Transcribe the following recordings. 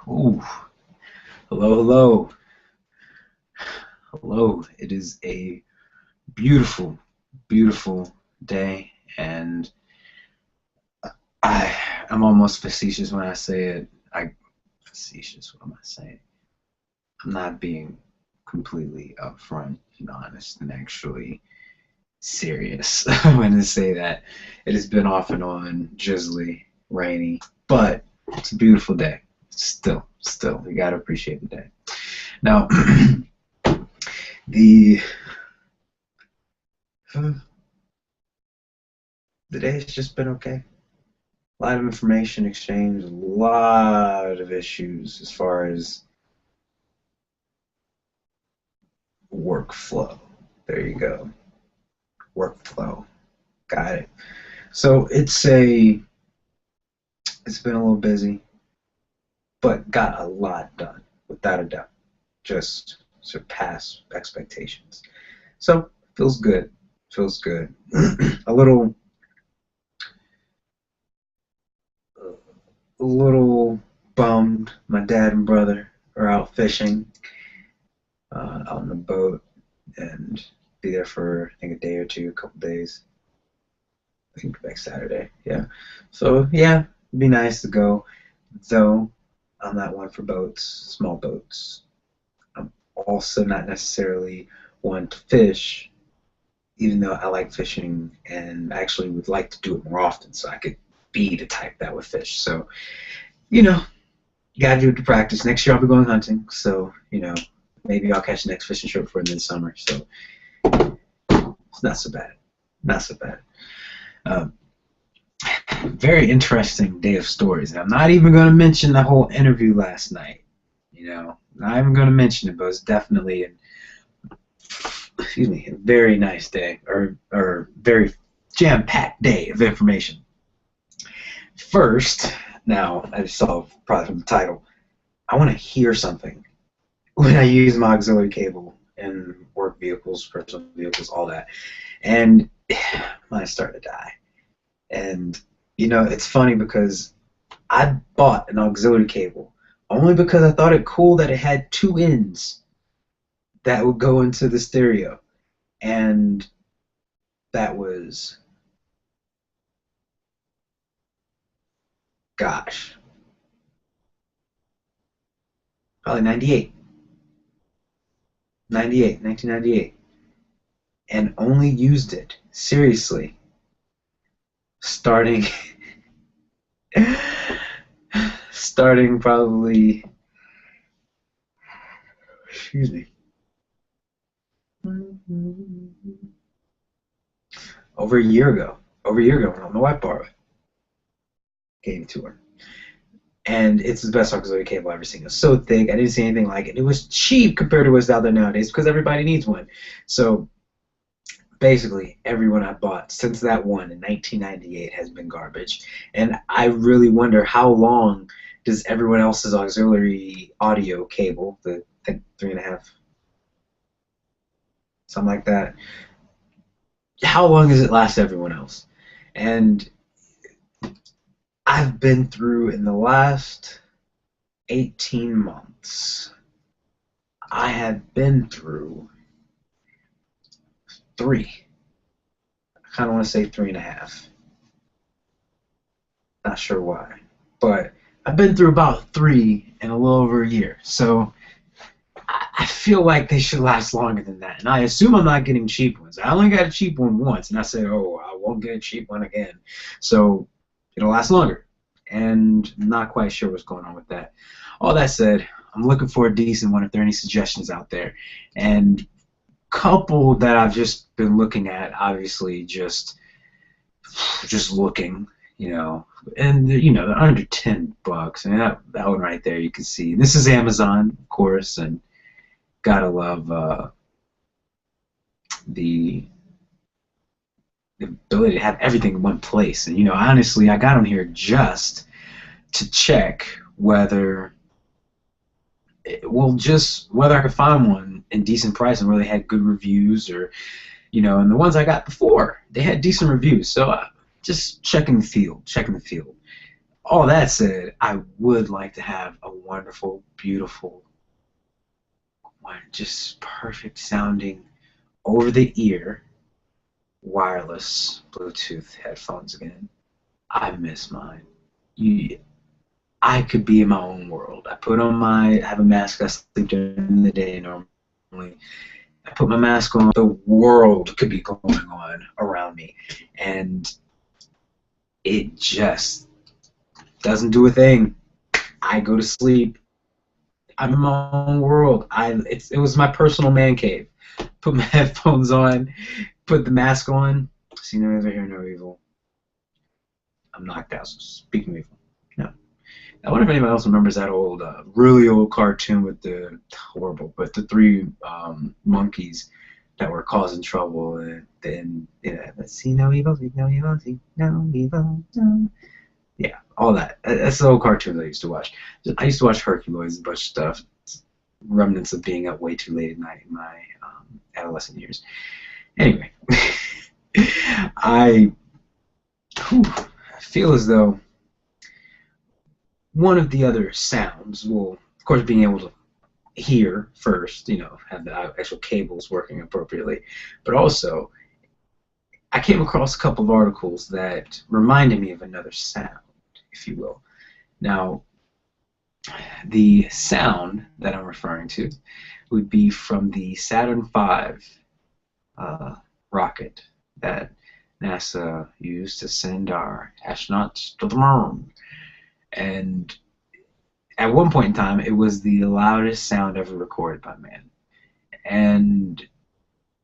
Ooh, hello, hello, hello. It is a beautiful, beautiful day, and I am almost facetious when I say it. Facetious. What am I saying? I'm not being completely upfront and honest, and actually serious when I say that. It has been off and on, drizzly, rainy, but it's a beautiful day. Still, you gotta appreciate the day. Now, the the day's just been okay. A lot of information exchange, a lot of issues as far as workflow. There you go. Workflow. Got it. So it's been a little busy, but got a lot done, without a doubt. Just surpassed expectations. So feels good. Feels good. a little a little bummed. My dad and brother are out fishing, out on the boat, and be there for I think a day or two, a couple days. I think next Saturday. Yeah. So yeah, it'd be nice to go. Though I'm not one for boats, small boats. I'm also not necessarily one to fish, even though I like fishing and actually would like to do it more often so I could be the type that would fish. So, you know, you gotta do it to practice. Next year I'll be going hunting, so, maybe I'll catch the next fishing trip for midsummer. So it's not so bad. Not so bad. Um, Very interesting day of stories. And I'm not even going to mention the whole interview last night. Not even going to mention it, but it's definitely a very nice day, or very jam-packed day of information. First, now I saw probably from the title, I want to hear something when I use my auxiliary cable in work vehicles, personal vehicles, all that, and mine's starting to die. And it's funny because I bought an auxiliary cable only because I thought it cool that it had two ends that would go into the stereo. And that was, gosh, probably 98. 1998. And only used it, seriously, starting starting probably, excuse me, over a year ago. Over a year ago when my wife borrowed it, gave it to her. And it's the best auxiliary cable I've ever seen. It was so thick, I didn't see anything like it. It was cheap compared to what's out there nowadays because everybody needs one. So basically, everyone I bought since that one in 1998 has been garbage. And I really wonder how long does everyone else's auxiliary audio cable, the I think 3.5, something like that, how long does it last everyone else? And I've been through in the last 18 months, I have been through three. I kind of want to say 3.5. Not sure why. But I've been through about three in a little over a year. So I feel like they should last longer than that. And I assume I'm not getting cheap ones. I only got a cheap one once, and I said, oh, I won't get a cheap one again. So it'll last longer. And I'm not quite sure what's going on with that. All that said, I'm looking for a decent one if there are any suggestions out there. And couple that I've just been looking at, obviously just looking, and they're under $10. And that one right there, you can see. This is Amazon, of course, and gotta love the ability to have everything in one place. And honestly, I got on here just to check whether whether I could find one in decent price and where they had good reviews, or and the ones I got before, they had decent reviews. So just checking the field. All that said, I would like to have a wonderful, beautiful, one just perfect sounding over the ear wireless Bluetooth headphones again. I miss mine. You, I could be in my own world. I have a mask. I sleep during the day normally. I put my mask on. The world could be going on around me, and it just doesn't do a thing. I go to sleep. I'm in my own world. It was my personal man cave. Put my headphones on, put the mask on. See no evil, hear no evil. I'm knocked out. So speaking of evil, no. I wonder if anybody else remembers that old, really old cartoon with the horrible, but the three monkeys that were causing trouble, and then let's see no evil, see no evil, see no evil, no. Yeah, all that. That's the old cartoons I used to watch. I used to watch Hercules, a bunch of stuff. Remnants of being up way too late at night in my adolescent years. Anyway, I feel as though one of the other sounds will, of course, being able to hear first, have the actual cables working appropriately, but also I came across a couple of articles that reminded me of another sound, if you will. Now, the sound that I'm referring to would be from the Saturn V rocket that NASA used to send our astronauts to the moon. And at one point in time, it was the loudest sound ever recorded by man. And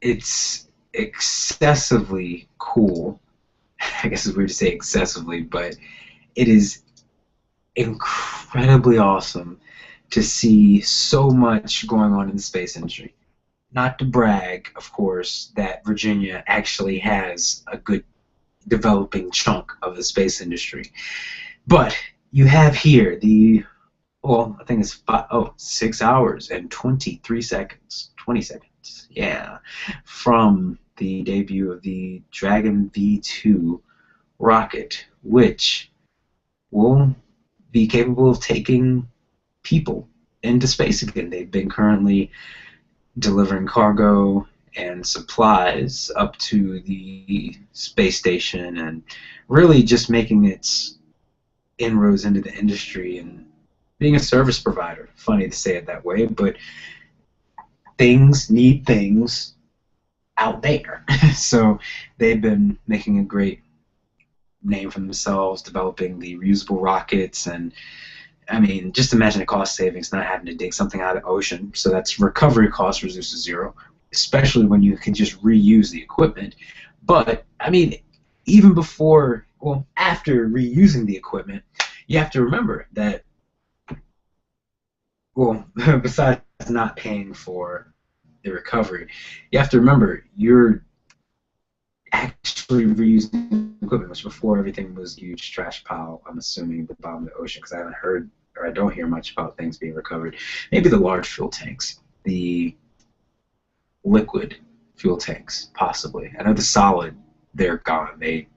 it's excessively cool. I guess it's weird to say excessively, but it is incredibly awesome to see so much going on in the space industry. Not to brag, of course, that Virginia actually has a good developing chunk of the space industry. But you have here I think it's 6 hours and 23 seconds. 20 seconds, yeah, from the debut of the Dragon V2 rocket, which will be capable of taking people into space again. They've been currently delivering cargo and supplies up to the space station and really just making its inroads into the industry and being a service provider. Funny to say it that way, but things need things out there. So they've been making a great name for themselves, developing the reusable rockets, and I mean, just imagine the cost savings not having to dig something out of the ocean. So that's recovery cost reduced to zero, especially when you can just reuse the equipment. But I mean, even after reusing the equipment, you have to remember that, besides not paying for the recovery, you have to remember you're actually reusing equipment, which before everything was a huge trash pile, I'm assuming, at the bottom of the ocean, because I haven't heard or I don't hear much about things being recovered. Maybe the large fuel tanks, the liquid fuel tanks, possibly. I know the solid, they're gone. They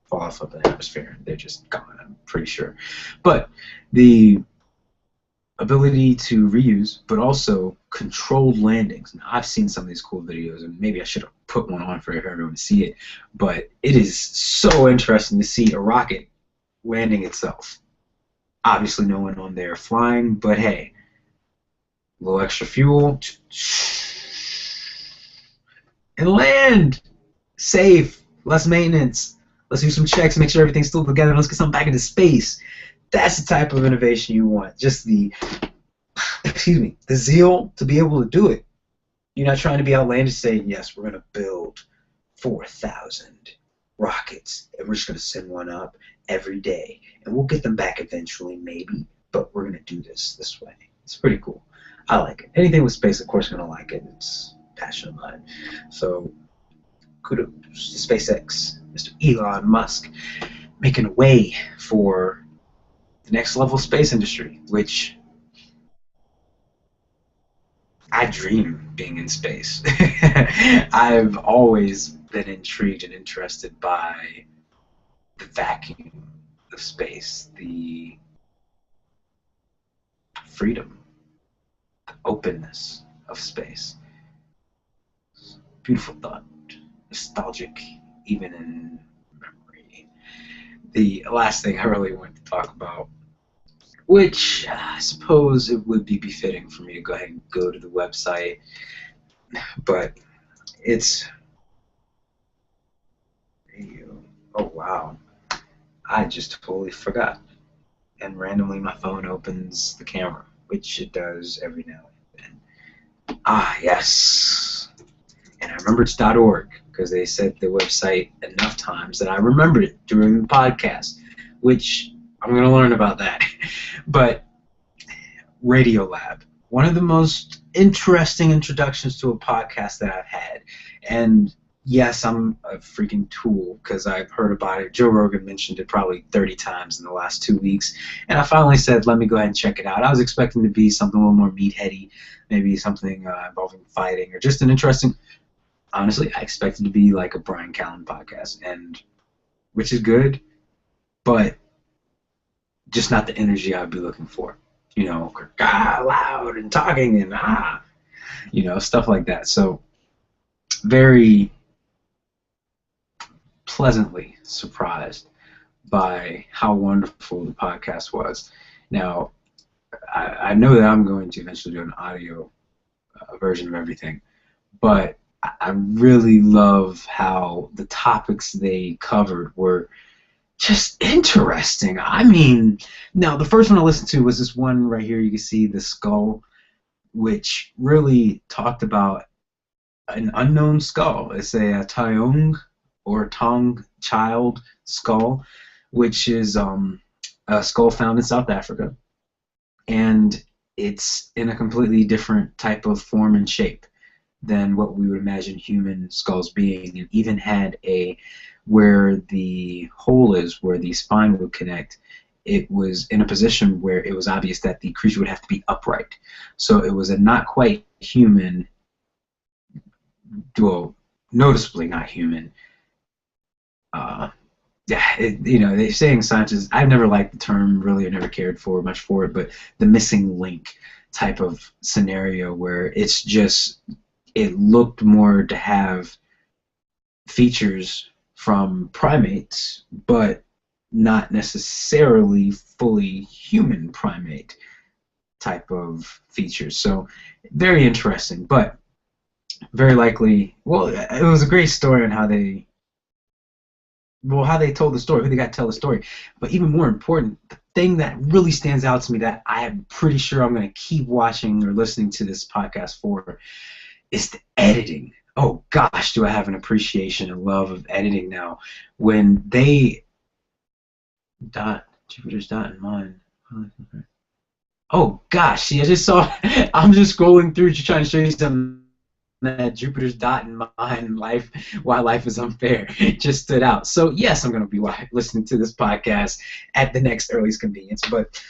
fall off of the atmosphere. They're just gone, I'm pretty sure. But the ability to reuse, but also controlled landings. Now, I've seen some of these cool videos, and maybe I should have put one on for everyone to see it, but it is so interesting to see a rocket landing itself. Obviously no one on there flying, but hey, a little extra fuel, and land! Safe, less maintenance. Let's do some checks, make sure everything's still together, let's get something back into space. That's the type of innovation you want. Just the zeal to be able to do it. You're not trying to be outlandish saying, yes, we're going to build 4,000 rockets, and we're just going to send one up every day. And we'll get them back eventually, maybe, but we're going to do this way. It's pretty cool. I like it. Anything with space, of course, going to like it. It's a passion of mine. So, kudos to SpaceX, Mr. Elon Musk, making a way for the next level space industry, which I dream being in space. I've always been intrigued and interested by the vacuum of space, the freedom, the openness of space. Beautiful thought, nostalgic, even in memory. The last thing I really want to talk about, which I suppose it would be befitting for me to go ahead and go to the website, but it's radio. Oh wow, I just totally forgot. And randomly my phone opens the camera, which it does every now and then. Ah, yes. And I remember it's .org because they said the website enough times that I remembered it during the podcast, which I'm going to learn about that. But Radiolab, one of the most interesting introductions to a podcast that I've had. And yes, I'm a freaking tool because I've heard about it. Joe Rogan mentioned it probably 30 times in the last 2 weeks. And I finally said, let me go ahead and check it out. I was expecting to be something a little more meatheady, maybe something involving fighting or just an interesting... Honestly, I expected to be like a Brian Callen podcast, and which is good, but just not the energy I'd be looking for. You know, loud and talking and you know, stuff like that. So very pleasantly surprised by how wonderful the podcast was. Now, I know that I'm going to eventually do an audio version of everything, but I really love how the topics they covered were just interesting. I mean, now the first one I listened to was this one right here. You can see the skull, which really talked about an unknown skull. It's a Taung or Tong child skull, which is a skull found in South Africa, and it's in a completely different type of form and shape than what we would imagine human skulls being, and even had where the hole is, where the spine would connect, it was in a position where it was obvious that the creature would have to be upright. So it was a not quite human, well, noticeably not human. You know, they're saying scientists, I've never liked the term, really, I never cared for much for it, but the missing link type of scenario where it's just, it looked more to have features from primates, but not necessarily fully human primate type of features. So very interesting, but very likely, well, it was a great story on how they told the story, who they got to tell the story. But even more important, the thing that really stands out to me that I am pretty sure I'm going to keep watching or listening to this podcast for is the editing. Oh gosh, do I have an appreciation and love of editing now. When they Jupiter's dot and mine. Oh gosh, see, I just saw, I'm just scrolling through trying to show you something that Jupiter's dot and mine life, why life is unfair, just stood out. So yes, I'm going to be listening to this podcast at the next earliest convenience. But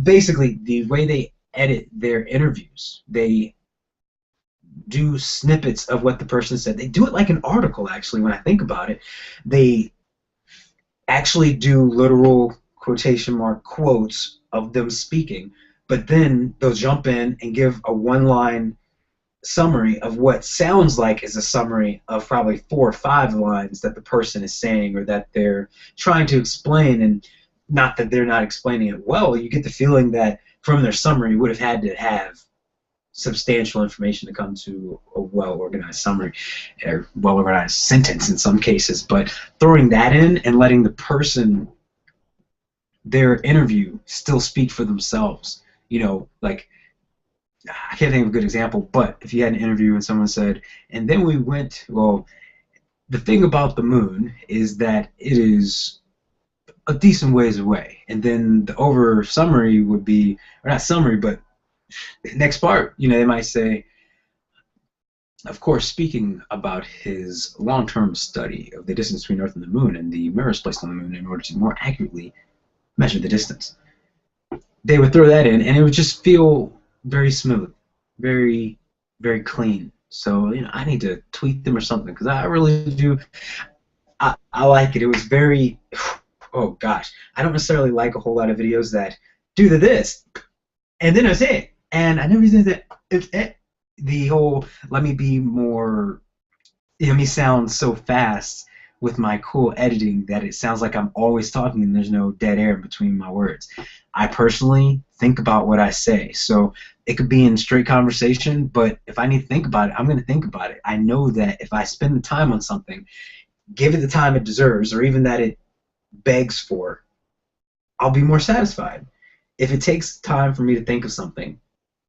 basically, the way they edit their interviews, they do snippets of what the person said. They do it like an article, actually, when I think about it. They actually do literal quotation mark quotes of them speaking, but then they'll jump in and give a one-line summary of what sounds like is a summary of probably 4 or 5 lines that the person is saying or that they're trying to explain, and not that they're not explaining it well. You get the feeling that from their summary would have had to have substantial information to come to a well-organized summary or well-organized sentence in some cases, but throwing that in and letting the person, their interview, still speak for themselves. You know, like, I can't think of a good example, but if you had an interview and someone said, and then we went, well, the thing about the moon is that it is a decent ways away, and then the over summary would be, or not summary, but next part, you know, they might say, of course, speaking about his long-term study of the distance between Earth and the Moon and the mirrors placed on the Moon in order to more accurately measure the distance. They would throw that in, and it would just feel very smooth, very, very clean. So, you know, I need to tweet them or something, because I really do. I like it. It was very, oh gosh, I don't necessarily like a whole lot of videos that do this, and then that's it. And I never did that. The whole let me be more, let me sound so fast with my cool editing that it sounds like I'm always talking and there's no dead air in between my words. I personally think about what I say. So it could be in straight conversation, but if I need to think about it, I'm going to think about it. I know that if I spend the time on something, give it the time it deserves, or even that it begs for, I'll be more satisfied. If it takes time for me to think of something,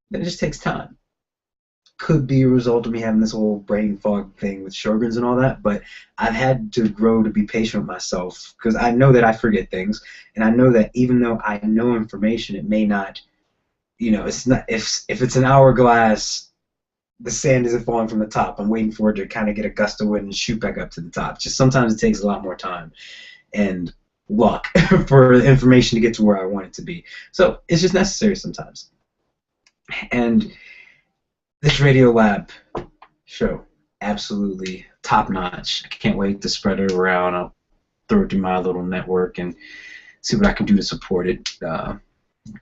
then it just takes time. Could be a result of me having this whole brain fog thing with Sjogren's and all that, but I've had to grow to be patient with myself because I know that I forget things, and I know that even though I know information, it may not, it's not, if it's an hourglass, the sand isn't falling from the top. I'm waiting for it to kind of get a gust of wind and shoot back up to the top. Just sometimes it takes a lot more time and luck for the information to get to where I want it to be. So it's just necessary sometimes. And this Radiolab show, absolutely top notch. I can't wait to spread it around. I'll throw it through my little network and see what I can do to support it.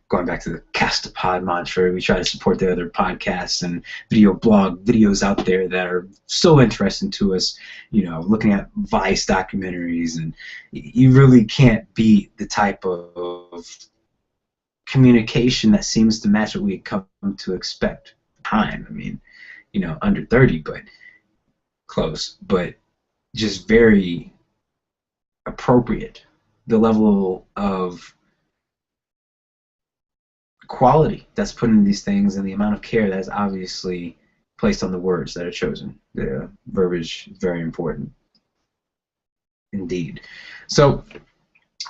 Going back to the Castapod mantra, we try to support the other podcasts and video blog videos out there that are so interesting to us. Looking at Vice documentaries, and you really can't beat the type of communication that seems to match what we come to expect. Time, I mean, under 30, but close, but just very appropriate. The level of quality that's put into these things and the amount of care that is obviously placed on the words that are chosen. The verbiage is very important indeed. So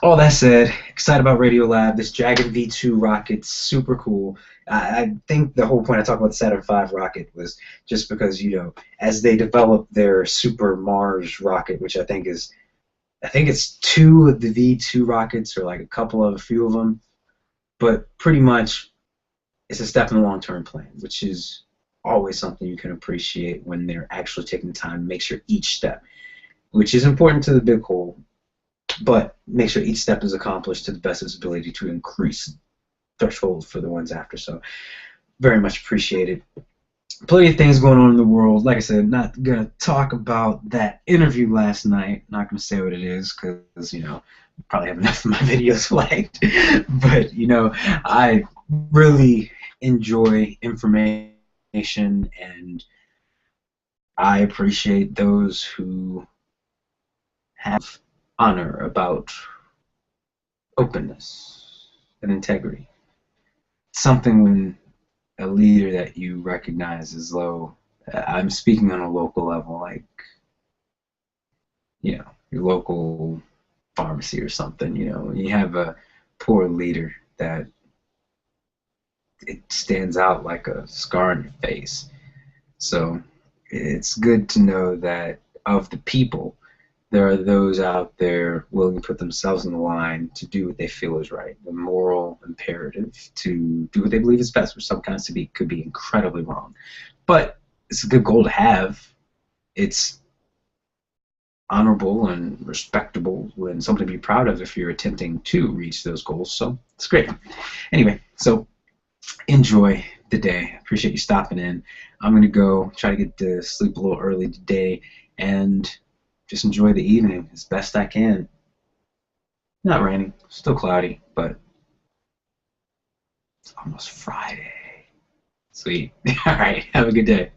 all that said, excited about Radiolab. This Dragon V2 rocket's super cool. I think the whole point I talked about the Saturn V rocket was just because, as they develop their Super Mars rocket, which I think it's 2 of the V2 rockets, or like a few of them, but pretty much it's a step in the long-term plan, which is always something you can appreciate when they're actually taking the time to make sure each step, which is important to the big goal, but make sure each step is accomplished to the best of its ability to increase threshold for the ones after. So very much appreciated. Plenty of things going on in the world. Like I said, not going to talk about that interview last night. Not going to say what it is because, probably have enough of my videos flagged. But, I really enjoy information, and I appreciate those who have honor about openness and integrity. Something when a leader that you recognize as low, I'm speaking on a local level, like, your local pharmacy or something, you have a poor leader that it stands out like a scar on your face. So it's good to know that of the people, there are those out there willing to put themselves in the line to do what they feel is right, the moral imperative to do what they believe is best, which sometimes could be incredibly wrong. But it's a good goal to have. It's honorable and respectable and something to be proud of if you're attempting to reach those goals. So it's great. Anyway, so enjoy the day. Appreciate you stopping in. I'm going to go try to get to sleep a little early today and just enjoy the evening as best I can. Not raining, still cloudy, but it's almost Friday. Sweet. All right, have a good day.